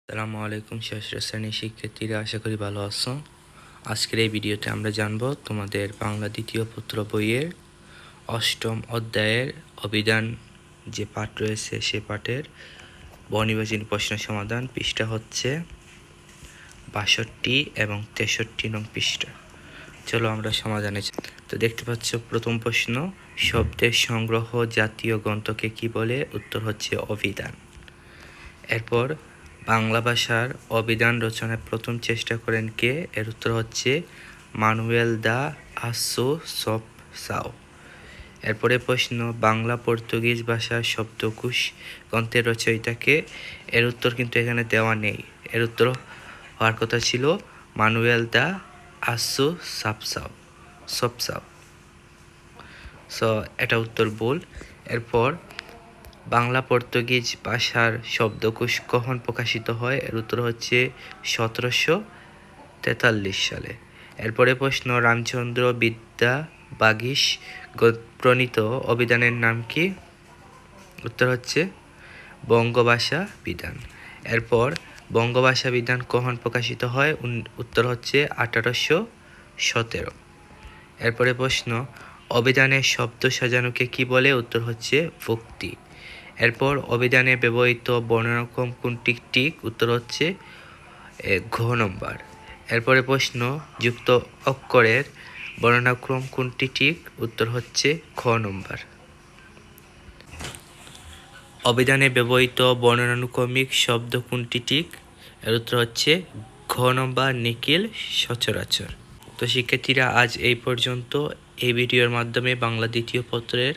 আসসালামু আলাইকুম ষষ্ঠ শ্রেণীর শিক্ষার্থীরা, আশা করি ভালো আছো। আজকের এই ভিডিওতে আমরা জানব তোমাদের বাংলা দ্বিতীয় পত্র বইয়ের অষ্টম অধ্যায়ের অভিধান যে পাঠ রয়েছে সে পাঠের বহুনির্বাচনী প্রশ্ন সমাধান। পৃষ্ঠা হচ্ছে 62 এবং 63 নং পৃষ্ঠা। চলো আমরা সমাধানে। তো দেখতে পাচ্ছ প্রথম প্রশ্ন, শব্দের সংগ্রহ জাতীয় গ্রন্থকে কি বলে? উত্তর হচ্ছে অভিধান। এরপর বাংলা ভাষার অভিধান রচনায় প্রথম চেষ্টা করেন কে? এর উত্তর হচ্ছে মানুয়েল দা আসোসপসাও। এরপরে প্রশ্ন, বাংলা পর্তুগিজ ভাষার শব্দকোষ গ্রন্থের রচয়িতাকে? এর উত্তর কিন্তু এখানে দেওয়া নেই। এর উত্তর হওয়ার কথা ছিল মানুয়েল দা আসোসপসাও। সো এটা উত্তর ভুল। এরপর বাংলা পর্তুগিজ ভাষার শব্দকোষ কখন প্রকাশিত হয়? এর উত্তর হচ্ছে 1743 সালে। এরপরে প্রশ্ন, রামচন্দ্র বিদ্যাবাগীশ প্রণীত অভিধানের নাম কি? উত্তর হচ্ছে বঙ্গভাষা বিধান। এরপর বঙ্গভাষা বিধান কখন প্রকাশিত হয়? উত্তর হচ্ছে 1817। এরপরে প্রশ্ন, অভিধানের শব্দ সাজানোকে কি বলে? উত্তর হচ্ছে ভক্তি। এরপর অভিধানে ব্যবহৃত বর্ণনাক্রম কোনটি ঠিক? উত্তর হচ্ছে ঘ নম্বর। এরপরে প্রশ্ন, যুক্ত অক্ষরের বর্ণনাক্রম কোনটি ঠিক? উত্তর হচ্ছে খ নম্বর। অভিধানে ব্যবহৃত বর্ণনানুক্রমিক শব্দ কোনটি ঠিক? এর উত্তর হচ্ছে ঘ নম্বর, নিখিল সচরাচর। তো শিক্ষার্থীরা, আজ এই পর্যন্ত। এই ভিডিওর মাধ্যমে বাংলা দ্বিতীয় পত্রের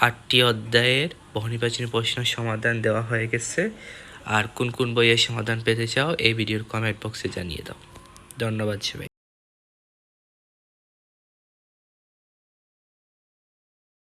8টি অধ্যায়ের বহুনির্বাচনী প্রশ্নের সমাধান দেওয়া হয়ে গেছে। আর কোন কোন বইয়ের সমাধান পেতে চাও এই ভিডিওর কমেন্ট বক্সে জানিয়ে দাও। ধন্যবাদ সবাই।